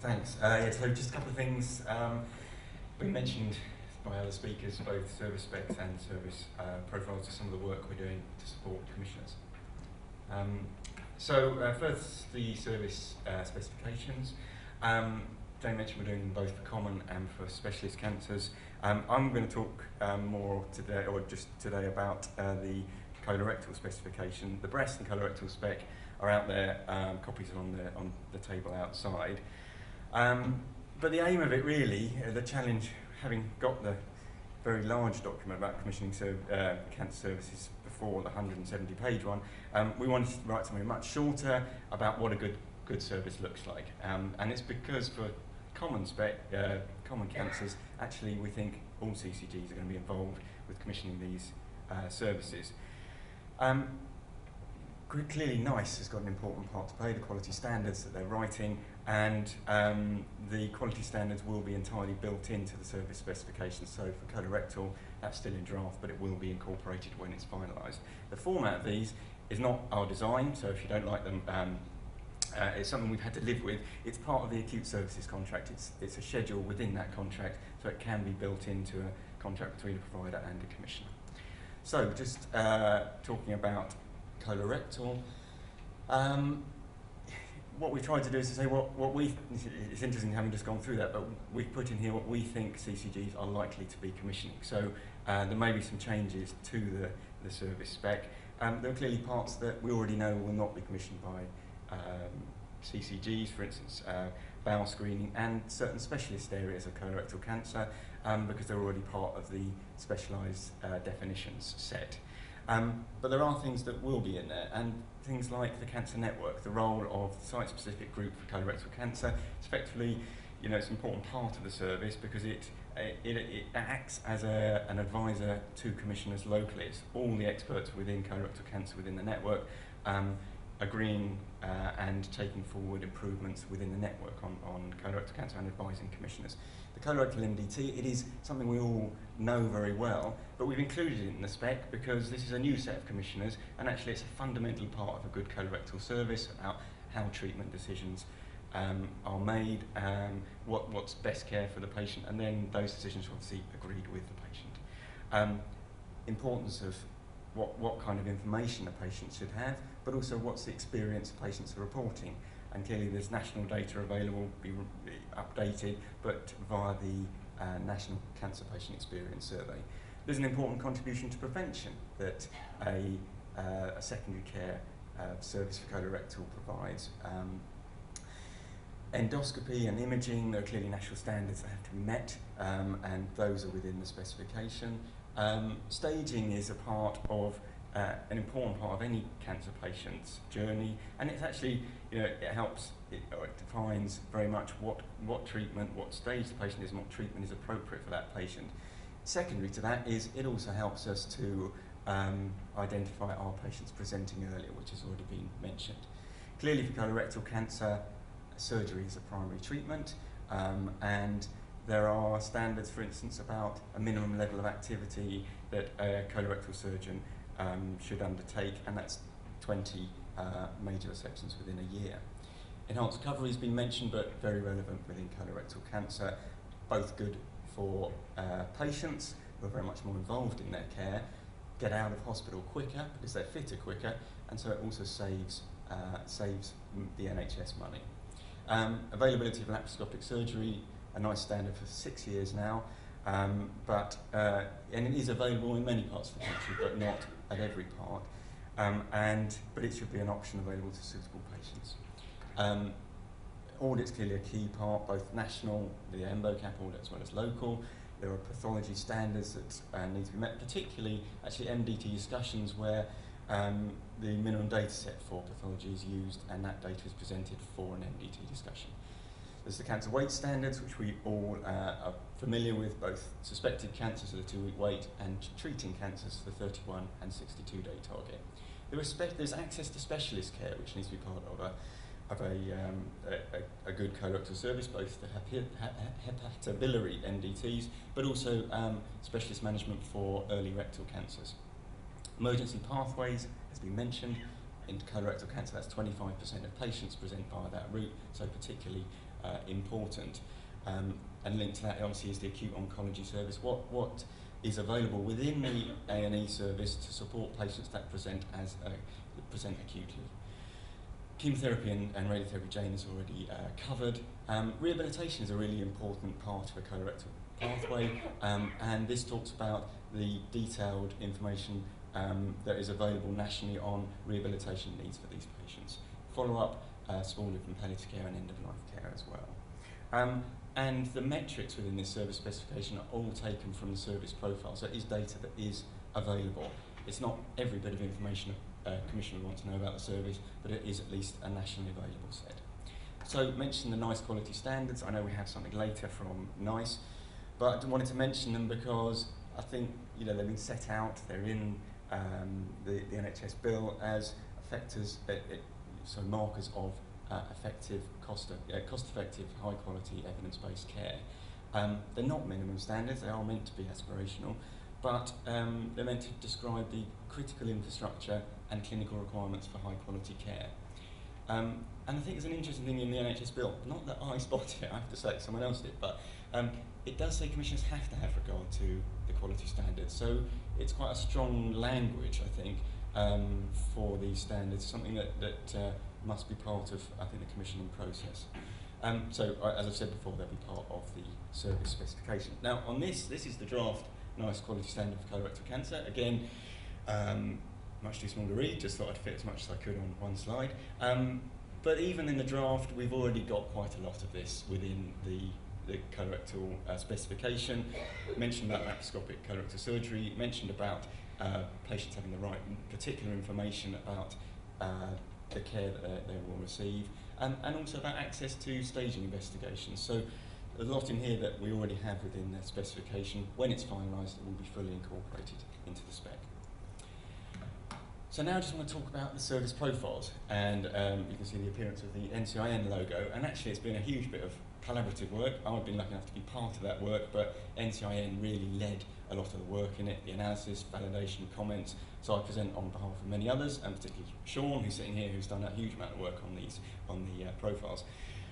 Thanks. Yeah, so just a couple of things. We mentioned by other speakers both service specs and service profiles of some of the work we're doing to support commissioners. First, the service specifications. Jane mentioned we're doing them both for common and for specialist cancers. I'm going to talk more today, or just today, about the colorectal specification. The breast and colorectal spec are out there, copies are on the table outside. But the aim of it really, the challenge, having got the very large document about commissioning cancer services before the 170-page one, we wanted to write something much shorter about what a good service looks like. And it's because for common cancers, actually we think all CCGs are going to be involved with commissioning these services. Clearly NICE has got an important part to play, the quality standards that they're writing, and the quality standards will be entirely built into the service specifications. So for colorectal, that's still in draft, but it will be incorporated when it's finalised. The format of these is not our design, so if you don't like them, it's something we've had to live with. It's part of the acute services contract. It's a schedule within that contract, so it can be built into a contract between a provider and a commissioner. So just talking about colorectal, what we've tried to do is to say it's interesting having just gone through that, but we've put in here what we think CCGs are likely to be commissioning. So there may be some changes to the service spec. There are clearly parts that we already know will not be commissioned by CCGs, for instance, bowel screening and certain specialist areas of colorectal cancer, because they're already part of the specialised definitions set. But there are things that will be in there, and things like the cancer network, the role of the site-specific group for colorectal cancer. It's effectively, it's an important part of the service because it acts as an advisor to commissioners locally. It's all the experts within colorectal cancer within the network agreeing and taking forward improvements within the network on colorectal cancer and advising commissioners. The colorectal MDT, it is something we all know very well, but we've included it in the spec because this is a new set of commissioners, and actually it's a fundamental part of a good colorectal service about how treatment decisions are made, what's best care for the patient, and then those decisions are obviously agreed with the patient. Importance of what kind of information a patient should have, but also what's the experience patients are reporting. And clearly there's national data available, be updated, but via the National Cancer Patient Experience Survey. There's an important contribution to prevention that a secondary care service for colorectal provides. Endoscopy and imaging, there are clearly national standards that have to be met, and those are within the specification. Staging is a part of an important part of any cancer patient's journey, and it's actually, it defines very much what treatment, what stage the patient is, and what treatment is appropriate for that patient. Secondary to that is it also helps us to identify our patients presenting earlier, which has already been mentioned. Clearly for colorectal cancer, surgery is a primary treatment, and there are standards, for instance, about a minimum level of activity that a colorectal surgeon should undertake, and that's 20 major resections within a year. Enhanced recovery has been mentioned, but very relevant within colorectal cancer, both good for patients who are very much more involved in their care, get out of hospital quicker because they're fitter quicker, and so it also saves the NHS money. Availability of laparoscopic surgery, a NICE standard for 6 years now, and it is available in many parts of the country, but not at every part, but it should be an option available to suitable patients. Audit's clearly a key part, both national, the EMBOCAP audit, as well as local. There are pathology standards that need to be met, particularly actually MDT discussions where the minimum data set for pathology is used and that data is presented for an MDT discussion. There's the cancer weight standards, which we all are familiar with, both suspected cancers for the 2-week wait and treating cancers for the 31 and 62-day target. There's access to specialist care, which needs to be part of a good colorectal service, both the hepatobiliary MDTs, but also specialist management for early rectal cancers. Emergency pathways has been mentioned. In colorectal cancer, that's 25% of patients present via that route, so particularly important. And linked to that obviously is the acute oncology service. What is available within the A&E service to support patients that present acutely. Chemotherapy and radiotherapy Jane has already covered. Rehabilitation is a really important part of a colorectal pathway, and this talks about the detailed information that is available nationally on rehabilitation needs for these patients. Follow-up, small and palliative care and end-of-life care as well. And the metrics within this service specification are all taken from the service profile, so it is data that is available. It's not every bit of information a commissioner wants to know about the service, but it is at least a nationally available set. So mention the NICE quality standards. I know we have something later from NICE, but I wanted to mention them because I think they've been set out. They're in the NHS bill as factors, so markers of effective, cost-effective, high-quality, evidence-based care. They're not minimum standards. They are meant to be aspirational, but they're meant to describe the critical infrastructure and clinical requirements for high-quality care. And I think there's an interesting thing in the NHS bill. Not that I spotted it, I have to say, someone else did, but it does say commissioners have to have regard to the quality standards. So it's quite a strong language, I think, for these standards, something that must be part of, I think, the commissioning process. So, as I've said before, they'll be part of the service specification. Now, on this is the draft NICE quality standard for colorectal cancer. Again, much too small to read, just thought I'd fit as much as I could on one slide. But even in the draft, we've already got quite a lot of this within the colorectal specification. Mentioned about laparoscopic colorectal surgery, mentioned about patients having the right particular information about the care that they will receive, and also about access to staging investigations. So there's a lot in here that we already have within the specification. When it's finalised, it will be fully incorporated into the spec. So now I just want to talk about the service profiles, and you can see the appearance of the NCIN logo, and actually it's been a huge bit of collaborative work. I've been lucky enough to be part of that work, but NCIN really led a lot of the work in it, the analysis, validation, comments. So I present on behalf of many others, and particularly Sean, who's sitting here, who's done a huge amount of work on these, on the profiles.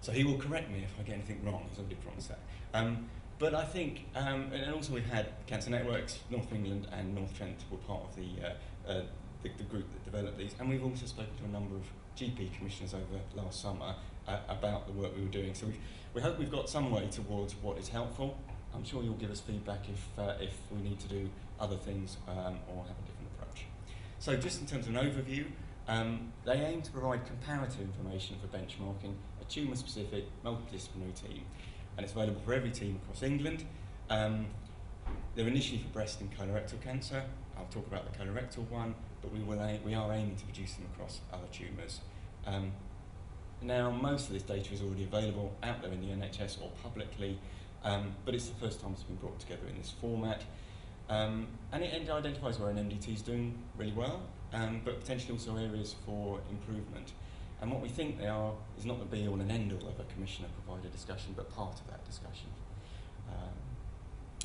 So he will correct me if I get anything wrong, because I did promise that. But I think, and also we've had Cancer Networks, North England and North Trent were part of the group that developed these, and we've also spoken to a number of GP commissioners over last summer about the work we were doing. So we hope we've got some way towards what is helpful. I'm sure you'll give us feedback if we need to do other things or have a different approach. So just in terms of an overview, they aim to provide comparative information for benchmarking a tumour-specific multidisciplinary team, and it's available for every team across England. They're initially for breast and colorectal cancer. I'll talk about the colorectal one, but we are aiming to produce them across other tumours. Now, most of this data is already available out there in the NHS or publicly, but it's the first time it's been brought together in this format. And it identifies where an MDT is doing really well, but potentially also areas for improvement. And what we think they are is not the be-all and end-all of a commissioner-provided discussion, but part of that discussion.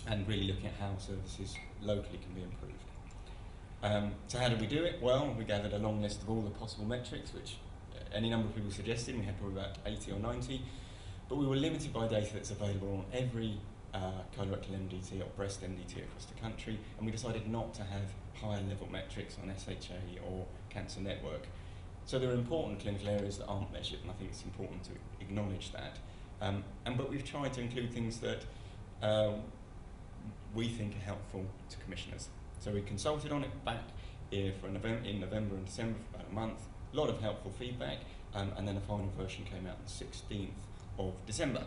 And really looking at how services locally can be improved. So how did we do it? Well, we gathered a long list of all the possible metrics, which any number of people suggested. We had probably about 80 or 90, but we were limited by data that's available on every colorectal MDT or breast MDT across the country, and we decided not to have higher level metrics on SHA or Cancer Network. So there are important clinical areas that aren't measured, and I think it's important to acknowledge that. But we've tried to include things that we think are helpful to commissioners. So we consulted on it back in November and December for about a month. A lot of helpful feedback, and then a final version came out on the 16th of December.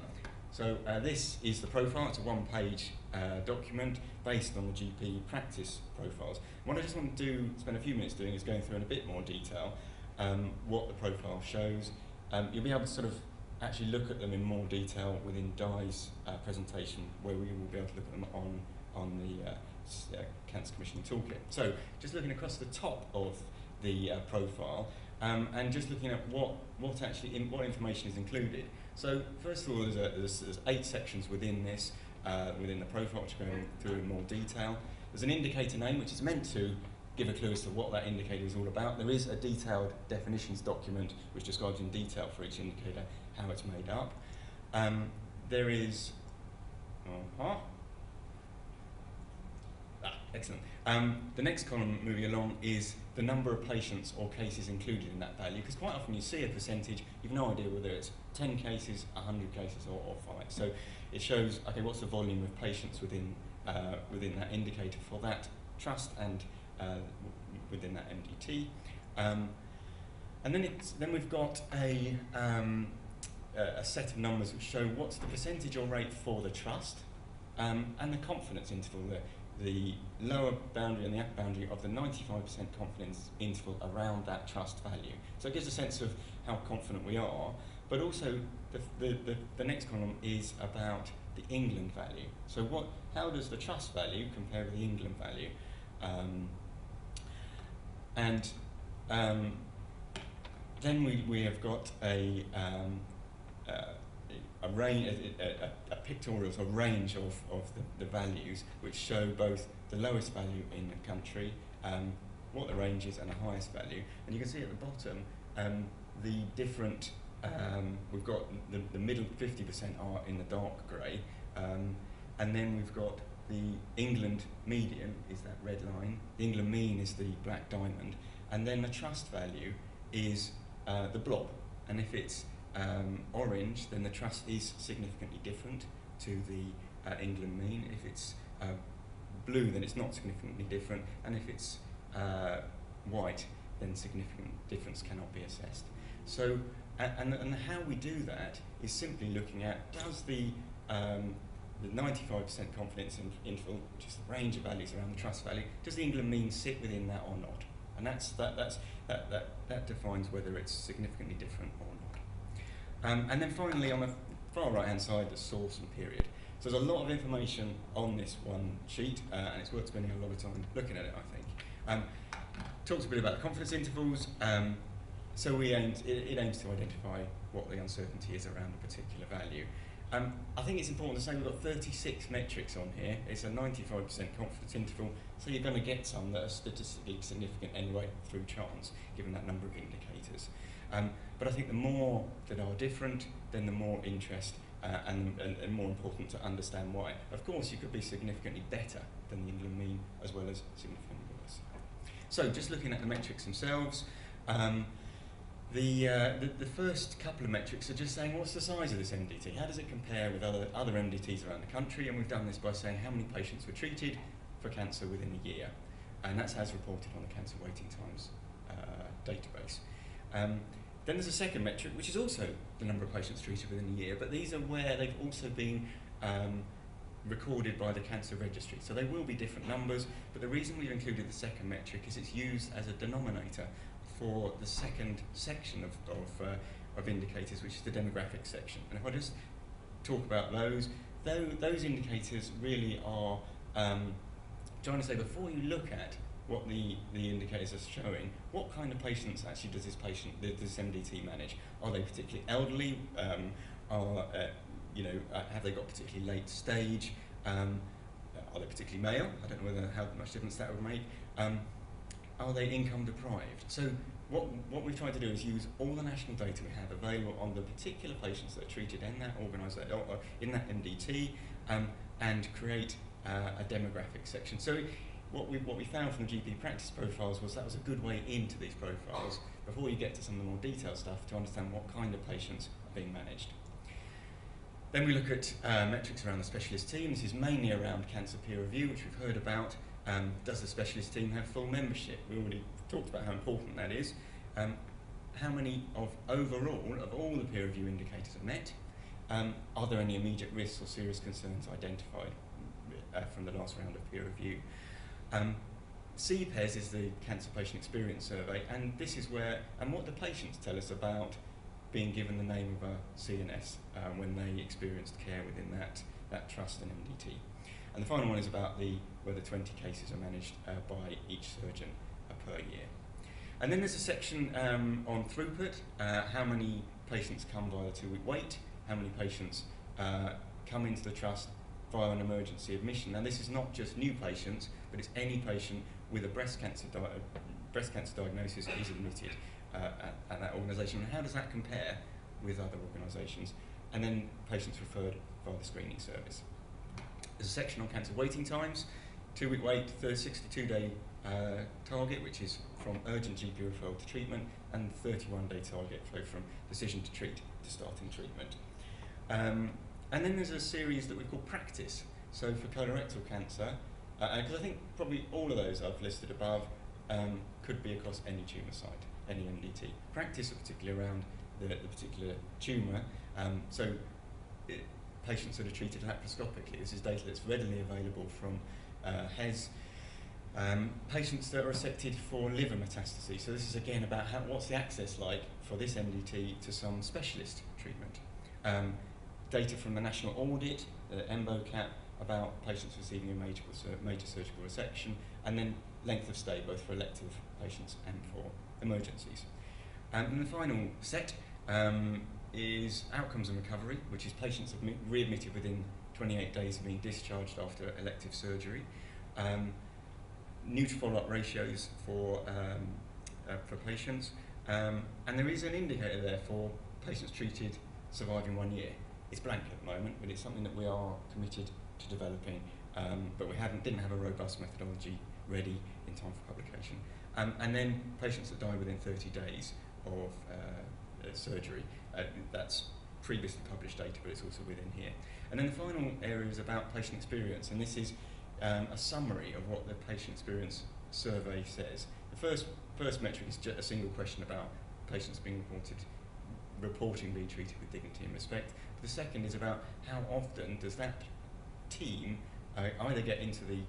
So this is the profile. It's a one-page document based on the GP practice profiles. What I just want to spend a few minutes doing is going through in a bit more detail what the profile shows. You'll be able to sort of actually look at them in more detail within Di's presentation, where we will be able to look at them on the Cancer Commissioning Toolkit. So just looking across the top of the profile, and just looking at what information is included. So first of all, there's 8 sections within this, within the profile, which are going through in more detail. There's an indicator name, which is meant to give a clue as to what that indicator is all about. There is a detailed definitions document which describes in detail for each indicator how it's made up. There is, excellent. The next column moving along is the number of patients or cases included in that value, because quite often you see a percentage, you've no idea whether it's 10 cases, 100 cases, or 5. So it shows, okay, what's the volume of patients within that indicator for that trust and within that MDT. And then we've got a set of numbers which show what's the percentage or rate for the trust and the confidence interval, the lower boundary and the upper boundary of the 95% confidence interval around that trust value. So it gives a sense of how confident we are, but also the next column is about the England value. So how does the trust value compare with the England value? Then we have got a pictorial sort of range of the values which show both the lowest value in the country, what the range is, and the highest value. And you can see at the bottom the different, we've got the middle 50% are in the dark grey, and then we've got the England median is that red line, the England mean is the black diamond, and then the trust value is the blob. And if it's orange, then the trust is significantly different to the England mean. If it's blue, then it's not significantly different, and if it's white, then significant difference cannot be assessed. So, and how we do that is simply looking at, does the 95% confidence interval, which is the range of values around the trust value, does the England mean sit within that or not? And that defines whether it's significantly different or not. And then finally, on the far right-hand side, the source and period. So there's a lot of information on this one sheet, and it's worth spending a lot of time looking at it, I think. Talks a bit about the confidence intervals. So it aims to identify what the uncertainty is around a particular value. I think it's important to say we've got 36 metrics on here. It's a 95% confidence interval, so you're going to get some that are statistically significant anyway through chance, given that number of indicators. But I think the more that are different, then the more interest and more important to understand why. Of course, you could be significantly better than the England mean, as well as significantly worse. So just looking at the metrics themselves, the first couple of metrics are just saying, what's the size of this MDT? How does it compare with other MDTs around the country? And we've done this by saying how many patients were treated for cancer within a year. And that's as reported on the Cancer Waiting Times database. Then there's a second metric, which is also the number of patients treated within a year, but these are where they've also been recorded by the Cancer Registry. So they will be different numbers, but the reason we've included the second metric is it's used as a denominator for the second section of indicators, which is the demographic section. And if I just talk about those indicators really are trying to say, before you look at what the indicators are showing, what kind of patients actually does this MDT manage? Are they particularly elderly? Have they got particularly late stage? Are they particularly male? I don't know how much difference that would make. Are they income deprived? So what we've tried to do is use all the national data we have available on the particular patients that are treated in that organisation, or in that MDT, and create a demographic section. So what we found from the GP practice profiles was that was a good way into these profiles before you get to some of the more detailed stuff to understand what kind of patients are being managed. Then we look at metrics around the specialist team. This is mainly around cancer peer review, which we've heard about. Does the specialist team have full membership? We already talked about how important that is. How many of all the peer review indicators are met? Are there any immediate risks or serious concerns identified from the last round of peer review? CPES is the Cancer Patient Experience Survey, and this is what the patients tell us about being given the name of a CNS when they experienced care within that trust and MDT. And the final one is about whether 20 cases are managed by each surgeon per year. And then there's a section on throughput, how many patients come via the 2-week wait, how many patients come into the trust via an emergency admission. Now this is not just new patients, but it's any patient with a breast cancer diagnosis is admitted at that organisation. And how does that compare with other organisations? and then patients referred via the screening service. There's a section on cancer waiting times, 2-week wait, 62-day target, which is from urgent GP referral to treatment, and 31-day target flow from decision to treat to starting treatment. And then there's a series that we call practice. So for colorectal cancer, because I think probably all of those I've listed above could be across any tumour site, any MDT. Practice are particularly around the particular tumour. Patients that are treated laparoscopically. This is data that's readily available from HES. Patients that are resected for liver metastases. So this is again about what's the access like for this MDT to some specialist treatment. Data from the national audit, the MCAT, about patients receiving a major surgical resection, and then length of stay, both for elective patients and for emergencies. And the final set is outcomes and recovery, which is patients readmitted within 28 days of being discharged after elective surgery. New to follow-up ratios for patients, and there is an indicator there for patients treated surviving 1 year. It's blank at the moment, but it's something that we are committed to developing, but we didn't have a robust methodology ready in time for publication. And then patients that die within 30 days of surgery. That's previously published data, but it's also within here. And then the final area is about patient experience, and this is a summary of what the patient experience survey says. The first metric is just a single question about patients being reporting being treated with dignity and respect. The second is about how often does that team either get into the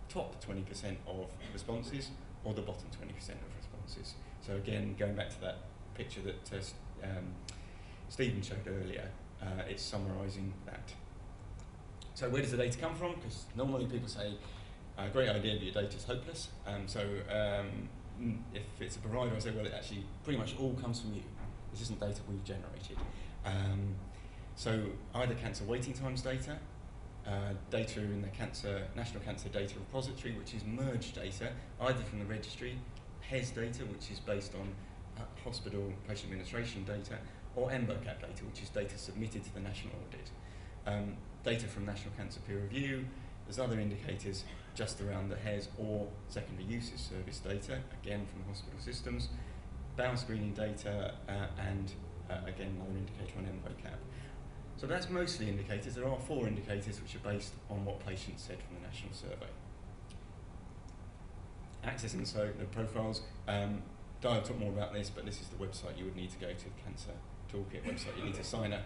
top 20% of responses or the bottom 20% of responses. So again, going back to that picture that Stephen showed earlier, it's summarising that. So where does the data come from? Because normally people say, great idea, but your data's hopeless. If it's a provider, I say, well, it actually pretty much all comes from you. This isn't data we've generated. So either cancer waiting times data, data in the National Cancer Data Repository, which is merged data, either from the registry, HES data, which is based on hospital patient administration data, or MCAT data, which is data submitted to the national audit. Data from National Cancer Peer Review. There's other indicators just around the HES or secondary uses service data, again from the hospital systems, bowel screening data, and again another indicator on MCAT. So that's mostly indicators. There are 4 indicators which are based on what patients said from the national survey. Accessing the profiles. Dial talk more about this, but this is the website you would need to go to, the Cancer Toolkit website. You need to sign a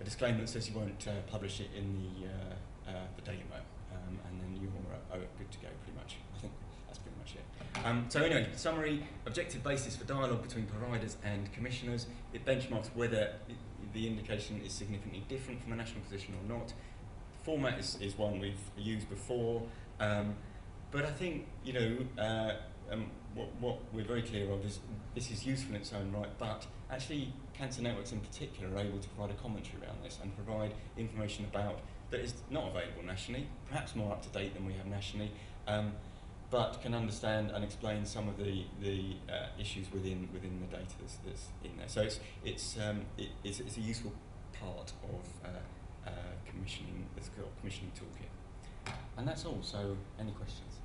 disclaimer that says you won't publish it in the Daily Mail, and then you're good to go pretty much. I think that's pretty much it. So anyway, summary, objective basis for dialogue between providers and commissioners. It benchmarks whether the indication is significantly different from the national position or not. The format is one we've used before, but I think, what we're very clear of is this is useful in its own right, but actually cancer networks in particular are able to provide a commentary around this and provide information about that is not available nationally, perhaps more up to date than we have nationally, but can understand and explain some of the issues within the data that's in there. So it's a useful part of commissioning. It's called commissioning toolkit, and that's all. So any questions?